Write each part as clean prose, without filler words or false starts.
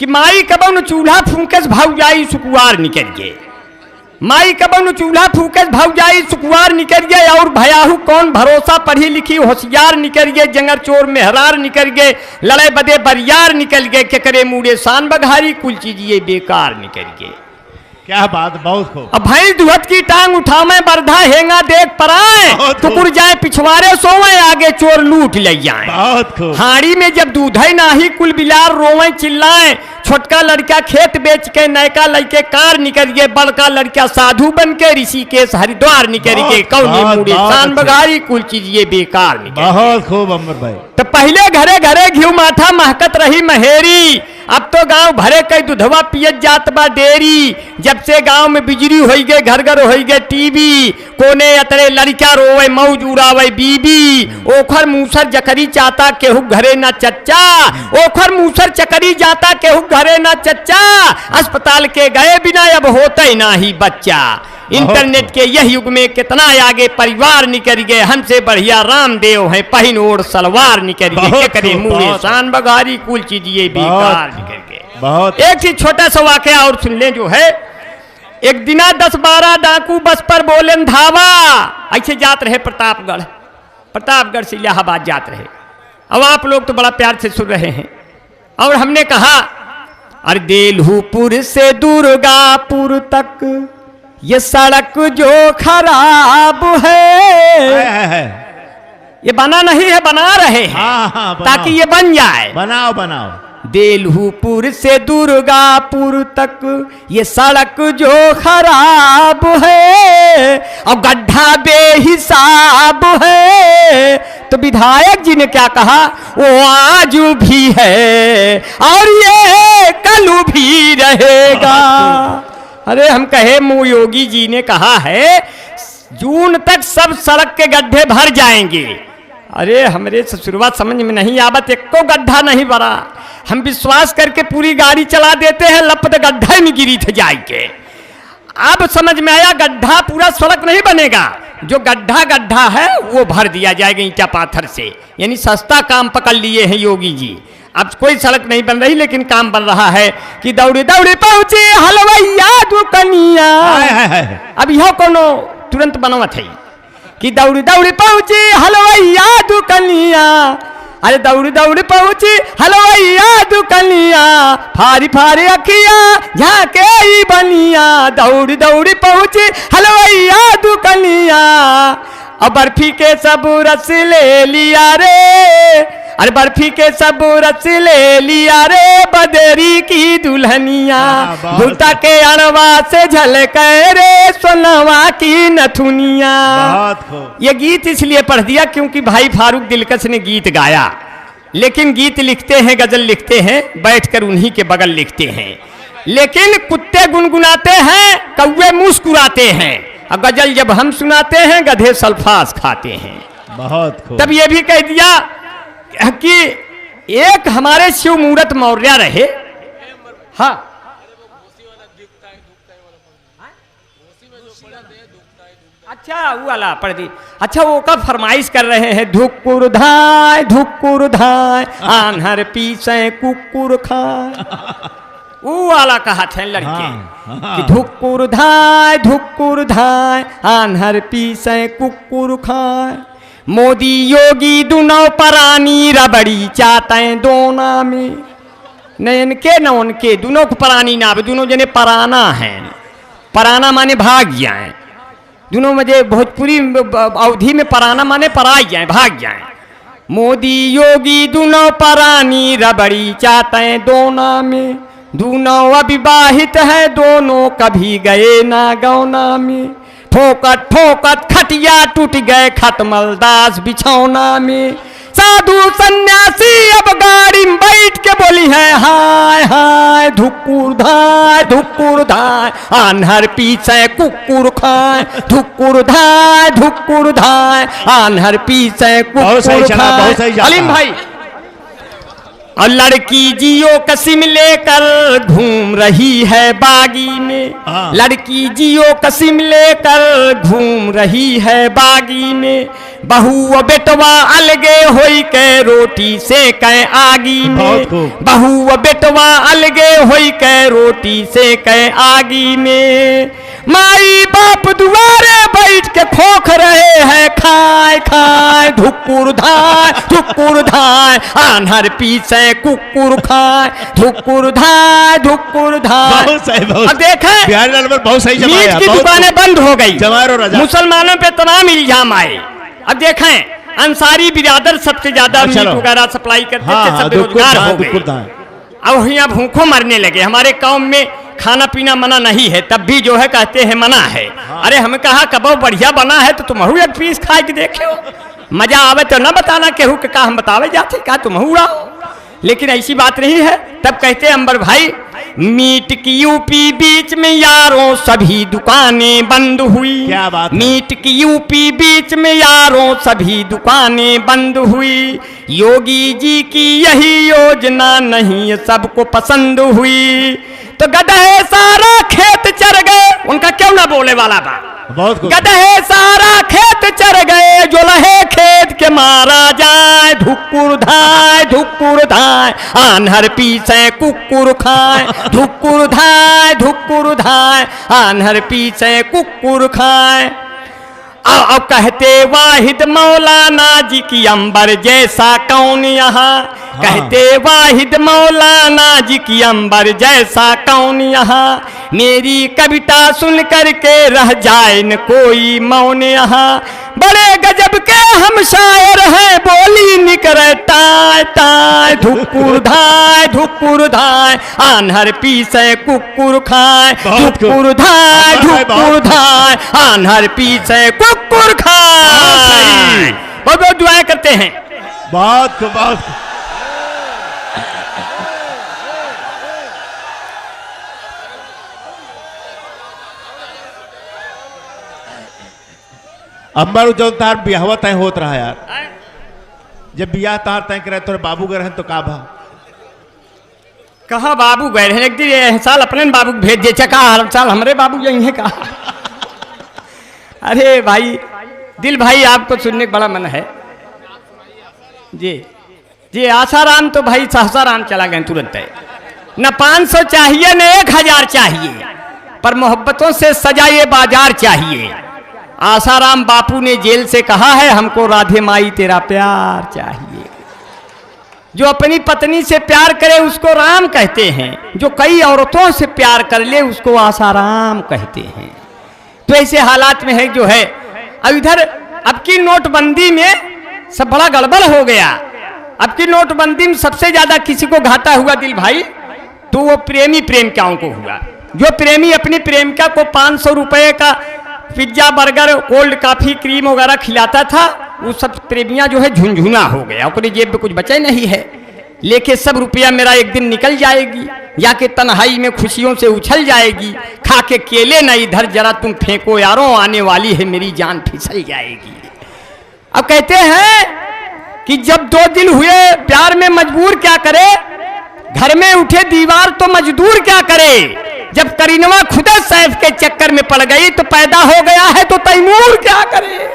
कि माई कबन चूल्हा फूके भौजाई सुकुआर निकल गए, माई कबन चूल्हा फूके भौजाई सुकुआर निकल गए, और भयाहू कौन भरोसा पढ़ी लिखी होशियार निकल गए, जंगर चोर मेहरार निकल गए, लड़े बदे बरियार निकल गए, के करे मूड़े शान बघारी कुल चीज ये बेकार निकल गए। क्या बात, बहुत खूब। अब भैंस दुहत की टांग उठावे बरधा हेंगा देख पराए, टुकुर जाए पिछवाड़े सोवे आगे चोर लूट ले जाए। बहुत खूब। हाड़ी में जब दूध है नाही कुल बिलार रोवे चिल्लाए, छोटका लड़का खेत बेच के नयका लड़के कार निकल गए, बड़का लड़का साधु बन के ऋषिकेश हरिद्वार निकल गए, कौनी मुड़े शान बघारी कुल चीज ये बेकार निकल। बहुत खूब अमर भाई। तो पहले घरे घरे घी माठा महकत रही महेरी, अब तो गांव भरे कई दुधवा पियत जात बा डेरी, जब से गांव में बिजली हो गए घर घर हो गए टीवी, कोने अतरे लड़का रोवे मौज उड़ावे बीबी, ओखर मूसर जकरी चाहता केहू घरे ना चच्चा, ओखर मूसर चकरी जाता केहू घरे ना चच्चा, अस्पताल के गए बिना अब होता ही ना ही बच्चा। इंटरनेट के यह युग में कितना आगे परिवार निकल गए, हमसे बढ़िया रामदेव है पहिन ओढ़ सलवार निकल गए, करे मुँह शान बघारी कुल चीज ये बेकार निकल गए। एक चीज छोटा सा वाकया और सुन ले जो है, एक दिना 10-12 डाकू बस पर बोले धावा, ऐसे जात रहे प्रतापगढ़, प्रतापगढ़ से इलाहाबाद जात रहे। अब आप लोग तो बड़ा प्यार से सुन रहे हैं, और हमने कहा अरे देलहूपुर से दुर्गापुर तक ये सड़क जो खराब है, ये बना नहीं है बना रहे हैं ताकि ये बन जाए। बनाओ बनाओ। देलहूपुर से दुर्गापुर तक ये सड़क जो खराब है, और गड्ढा बेहिसाब है, तो विधायक जी ने क्या कहा, वो आज भी है और ये कल भी रहेगा। अरे हम कहे मुँह योगी जी ने कहा है जून तक सब सड़क के गड्ढे भर जाएंगे। अरे हमरे शुरुआत समझ में नहीं आवत, एक को गड्ढा नहीं भरा, हम विश्वास करके पूरी गाड़ी चला देते हैं, लपट गड्ढे में गिरी थे जाके। अब समझ में आया गड्ढा पूरा सड़क नहीं बनेगा, जो गड्ढा गड्ढा है वो भर दिया जाएगा ईंटा पाथर से, यानी सस्ता काम पकड़ लिए हैं योगी जी। अब कोई सड़क नहीं बन रही लेकिन काम बन रहा है कि दौड़ी दौड़ी पहुंचे हलवैया दुकनिया। अब यह कोनो तुरंत बनवत है कि दौड़ी दौड़ी पहुंचे हलवैया दुकनिया, अरे दौड़ी दौड़ी पहुंची हलवैया दुकनिया, फारी फारी अखिया झाके ही बनिया, दौड़ी दौड़ी पहुंची हलवैया दुकनिया, और बर्फी के सब रस ले लिया रे, अरे बर्फी के सब रस ले लिया रे, बदरी की दुल्हनिया, भूता के अणवा से झलक रे, सोनवा की नथुनिया। ये गीत इसलिए पढ़ दिया क्योंकि भाई फारूक दिलकश ने गीत गाया, लेकिन गीत लिखते हैं गजल लिखते हैं बैठकर उन्हीं के बगल लिखते हैं, लेकिन कुत्ते गुनगुनाते हैं कौवे मुस्कुराते हैं, और गजल जब हम सुनाते हैं गधे सल्फास खाते हैं। बहुत तब ये भी कह दिया कि एक हमारे शिव मूरत मौर्य रहे। हाँ अच्छा वो वाला पढ़ दी। अच्छा वो का फरमाइश कर रहे हैं, धुकुर धाय आन्हर पीसे कुकुर खाए, वो वाला कहा थे लड़के कि धुकुर धाय आन्हर पीसे कुकुर खाए, मोदी योगी दुनो परानी रबड़ी चाहते दोना में, नयन के न उनके दोनों को परानी ना, दोनों जने पराना हैं, पराना माने भाग जाए, दोनों मुझे भोजपुरी अवधि में पराना माने पराई जाए भाग जाए। मोदी योगी दोनों परानी रबड़ी चाहते दोना में, दोनों अविवाहित है दोनों कभी गए ना गौना में, ठोकत ठोकत खटिया टूट गए खटमलदास बिछौना में, साधु सन्यासी अब गाड़ी में बैठ के बोली है हाय हाय धुकुर धाय आन्हर पीछे कुकुर खाए, धुकुर धाय आन्हर पीछे कुकुर खाए। अलीम भाई और लड़की जियो कसिम लेकर घूम रही है बागी में, हाँ। लड़की जियो कसिम लेकर घूम रही है बागी में, बहू व बेटवा अलगे होई के रोटी से कै आगी में, बहुत खूब। बहू व बेटवा अलगे होई के रोटी से कै आगी में, माई बाप दुआरे बैठ के खोख रहे हैं खाए खाए धुकुर धाय आन्हर पीछे कुकुर खाए धुकुर धाय बहुत सही, बहुत। अब देखें बिहारी लाल पर बहुत सही मीट जमाया, की बहुत दुकानें बंद हो गई, जवाहर और रजा। मुसलमानों पे तमाम इल्जाम आए। अब देखें अंसारी बिरादर सबसे ज्यादा मीट चलो। वगैरह सप्लाई करते थे, हाँ, सब बेरोजगार हो गए। दुकुर धाय। अब यहाँ भूखों मरने लगे। हमारे कौम में खाना पीना मना नहीं है, तब भी जो है कहते हैं मना है। अरे हमें कहा कबाब बढ़िया बना है तो तुम एक पीस खा के देखो, मजा आवे तो न बताना केहू के का हम बतावे जाते का तुम उड़ाओ, लेकिन ऐसी बात नहीं है। तब कहते अंबर भाई मीट की यूपी बीच में यारों सभी दुकानें बंद हुई, क्या बात है। मीट की यूपी बीच में यारों सभी दुकानें बंद हुई, योगी जी की यही योजना नहीं सबको पसंद हुई, तो गधे सारा खेत चर गए, उनका क्यों ना बोले वाला बा, बहुत खूब। गधे सारा खेत चर गए, जो लहे खेत के मारा जाए धुकुर धाय आन्हर पीछे कुकुर खाए धुकुर धाय आन्हर पीछे कुकुर खाए। अब कहते वाहिद मौलाना जी की अंबर जैसा कौन यहाँ, कहते वाहिद मौलाना जी की अंबर जैसा कौन यहाँ, मेरी कविता सुन करके रह जाए न कोई मौन यहाँ, बड़े गजब के हम शायर हैं बोली निकरे टाय टाय धुकुर धाय आन्हर पीछे कुकुर खाए धुकुर धाय आन्हर पीछे कुकुर खाए। बहुत बहुत दुआएं करते हैं। बहुत खूब, बहुत खूब। अंबर जो तार बियाहवा तय होत रहा यार, जब बियाह तार तय करे तोरे बाबू गए रहन तो का भा कहा बाबू गए रहे एक दिन साल अपने बाबू भेज दे चका हर साल हमारे बाबू यही है कहा। अरे भाई दिल भाई आपको सुनने का बड़ा मन है जी जी। आसाराम तो भाई सहसाराम चला गए तुरंत है, न 500 चाहिए न 1000 चाहिए, पर मोहब्बतों से सजा ये बाजार चाहिए। आसाराम बापू ने जेल से कहा है हमको राधे माई तेरा प्यार चाहिए। जो अपनी पत्नी से प्यार करे उसको राम कहते हैं, जो कई औरतों से प्यार कर ले उसको आसाराम कहते हैं। तो ऐसे हालात में है जो है। अब इधर अब की नोटबंदी में सब बड़ा गड़बड़ हो गया। अब की नोटबंदी में सबसे ज्यादा किसी को घाटा हुआ दिल भाई तो वो प्रेमिकाओं को हुआ। जो प्रेमी अपनी प्रेमिका को 500 रुपए का pizza burger cold coffee cream वगैरह खिलाता था, वो सब प्रेमियां जो है झुंझुना हो गया, अपनी जेब में कुछ बचा नहीं है, लेके सब रुपया मेरा एक दिन निकल जाएगी, या के तन्हाई में खुशियों से उछल जाएगी, खा के केले न इधर जरा तुम फेंको यारों आने वाली है मेरी जान फिसल जाएगी। अब कहते हैं कि जब 2 दिन हुए प्यार में मजबूर क्या करे, घर में उठे दीवार तो मजदूर क्या करे, जब करीनवा खुदा सैफ के चक्कर में पड़ गई तो पैदा हो गया है तो तैमूर क्या करे।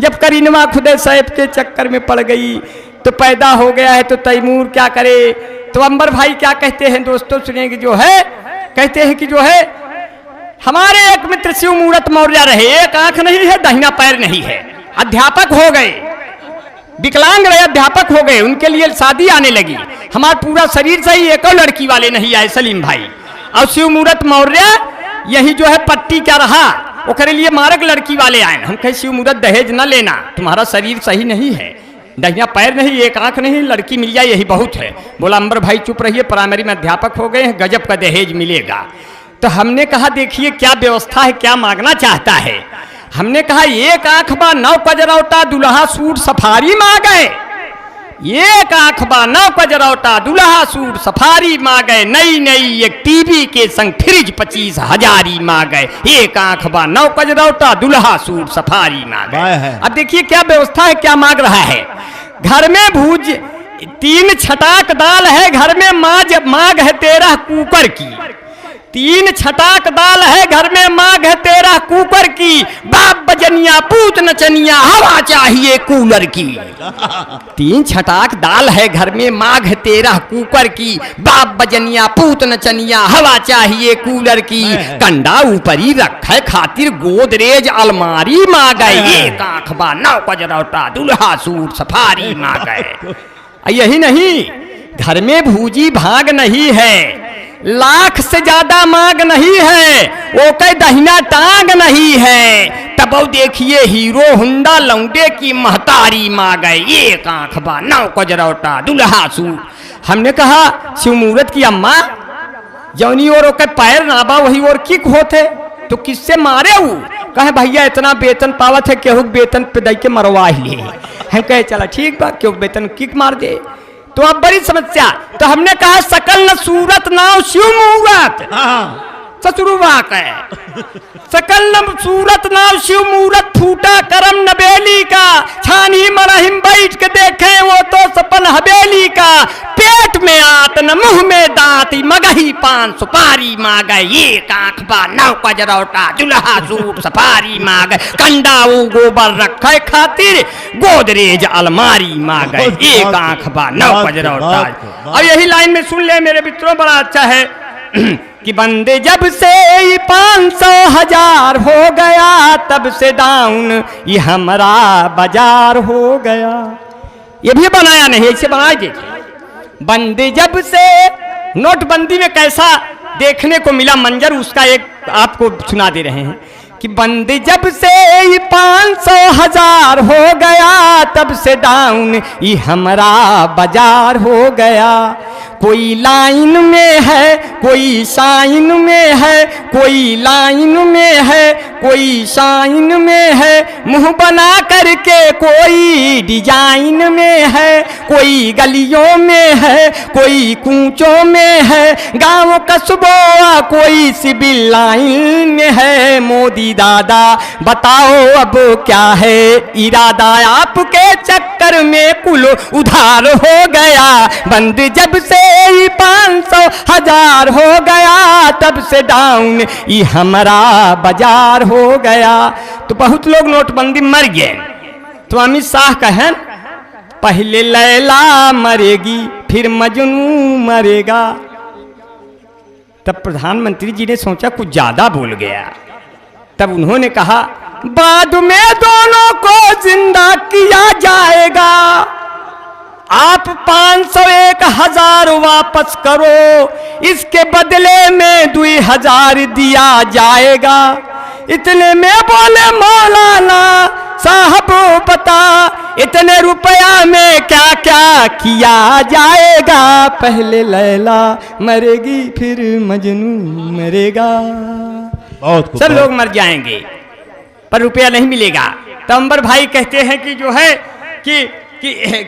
जब करीनवा खुदा सैफ के चक्कर में पड़ गई तो पैदा हो गया है तो तैमूर क्या करे। तो अंबर भाई क्या कहते हैं दोस्तों सुनेंगे जो है, कहते हैं कि जो है हमारे एक मित्र शिव मूरत मौर्य रहे, एक आंख नहीं है दाहिना पैर नहीं है, अध्यापक हो गए, विकलांग रहे अध्यापक हो गए, उनके लिए शादी आने लगी, हमारा पूरा शरीर से ही एक लड़की वाले नहीं आए सलीम भाई। और शिव मूरत मौर्य यही जो है पट्टी क्या रहा ओकरे लिए मारक लड़की वाले आए। हम कहे शिव मूरत दहेज न लेना, तुम्हारा शरीर सही नहीं है, दाहिना पैर नहीं, एक आंख नहीं, लड़की मिल जाए यही बहुत है। बोला अंबर भाई चुप रहिए, प्राइमरी में अध्यापक हो गए हैं, गजब का दहेज मिलेगा। तो हमने कहा देखिए क्या व्यवस्था है, क्या मांगना चाहता है। हमने कहा एक आंख बा 9 कजरौटा दुल्हा सूट सफारी मांगे, एक आंख बा 9 कजरौटा दुल्हा सूट सफारी मांगे, नई नई एक टीवी के संग फ्रिज 25,000 मांगे, एक आंख बा 9 कजरौटा दुल्हा सूट सफारी मांगे। अब देखिए क्या व्यवस्था है, क्या मांग रहा है। घर में तीन छटाक दाल है घर में, माग है 13 कुकर की। तीन छटाक दाल है घर में, माग है 13 कुकर की। बाप बजनिया पूत नचनिया, हवा चाहिए कूलर की। तीन छटाक दाल है घर में, माग है 13 कुकर की। बाप बजनिया पूत नचनिया, हवा चाहिए कूलर की। कंडा ऊपरी रखे खातिर गोदरेज अलमारी मांगे। एक आंख बा 9 कजरौटा, दुल्हा सूट सफारी मांगे। यही नहीं, घर में भूजी भाग नहीं है, लाख से ज्यादा मांग नहीं है, वो कई दहिना टांग नहीं है। तब देखिए हीरो हुंडा लौंडे की महतारी मांगे। एक आंख बा 9 कजरौटा, दुल्हा सूट। हमने कहा शिव मूरत की अम्मा, जौनी और के पैर नाबा वही और किक होते, तो किससे मारे वो? कहे भैया इतना वेतन पावत है, केहू वेतन पे दई के मरवा ही ले। हम कहे चला ठीक बा, क्यों वेतन किक मार दे। तो अब बड़ी समस्या। तो हमने कहा सकल न सूरत नाव शिव मूरत, ससुरुवाक है। सकल न सूरत नाव शिव मूरत, फूटा करम नबेली का। छानी मरहिम बैठ के देखे वो तो सपन हवेली का। पेट में आत न मुंह में दांत, मगही पान सुपारी मांगे। एक आंख बा 9 कजरौटा, दुल्हा सूट सफारी मांगे। कंडा वो गोबर रखे खातिर गोदरेज अलमारी मांगे। एक आंख बा 9 कजरौटा। और यही लाइन में सुन ले मेरे मित्रों, बड़ा अच्छा है कि बंदे जब से 500 हजार हो गया, तब से डाउन ये हमारा बाजार हो गया। ये भी बनाया नहीं, ऐसे बनाए देखिए। बंदे जब से, नोटबंदी में कैसा देखने को मिला मंजर, उसका एक आपको सुना दे रहे हैं कि बंदे जब से 500 हजार हो गया, तब से डाउन ये हमारा बाजार हो गया। कोई लाइन में है, कोई साइन में है, कोई लाइन में है, कोई साइन में है। मुंह बना करके कोई डिजाइन में है, कोई गलियों में है, कोई कूचों में है। गांव कस्बों कोई सिविल लाइन में है। मोदी दादा बताओ अब क्या है इरादा, आपके चक्कर में कुल उधार हो गया। बंद जब से 500 हजार हो गया, तब से डाउन ये हमारा बाजार हो गया। तो बहुत लोग नोटबंदी मर गए। तो अमित शाह कहें पहले लैला मरेगी फिर मजनू मरेगा। तब प्रधानमंत्री जी ने सोचा कुछ ज्यादा बोल गया। तब उन्होंने कहा बाद में दोनों को जिंदा किया जाएगा। आप 500 1000 वापस करो, इसके बदले में 2000 दिया जाएगा। इतने में बोले मौलाना साहब बता, इतने रुपया में क्या क्या किया जाएगा। पहले लैला मरेगी फिर मजनू मरेगा। सब लोग मर जाएंगे पर रुपया नहीं मिलेगा। तो अंबर भाई कहते हैं कि जो है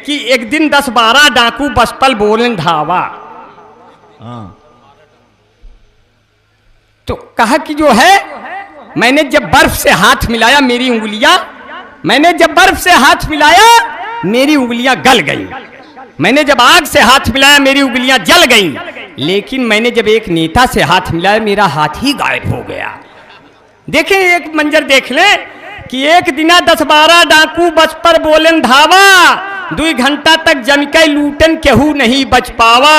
कि एक दिन 10-12 डाकू बसपल बोलन धावा। तो कहा कि जो है मैंने जब बर्फ से हाथ मिलाया मेरी उंगलियां, मैंने जब बर्फ से हाथ मिलाया मेरी उंगलियां गल गई। मैंने जब आग से हाथ मिलाया मेरी उंगलियां जल गईं। लेकिन मैंने जब एक नेता से हाथ मिलाया मेरा हाथ ही गायब हो गया। देखें एक मंजर देख लें कि एक दिना 10-12 डाकू बस पर बोलन धावा। 2 घंटा तक जम के लूटन केहू नहीं बच पावा।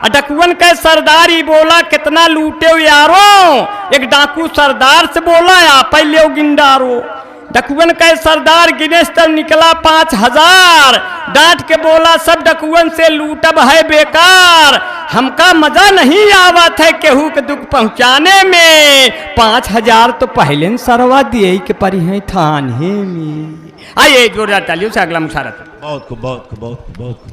डकुअन के सरदार ही बोला कितना लूटे यारो। एक डाकू सरदार से बोला आप ले गिंडारो। डकुअन के सरदार गिनेश तब निकला 5000। डांट के बोला सब डकुअन से लूटब है बेकार। हमका मजा नहीं आवत है केहू के दुख पहुंचाने में। 5000 तो पहले सरवा दिए के परी है थाने में। आइए जोरदार तालियों से अगला मुशारत। बहुत खूब बहुत खूब बहुत खूब बहुत खूब।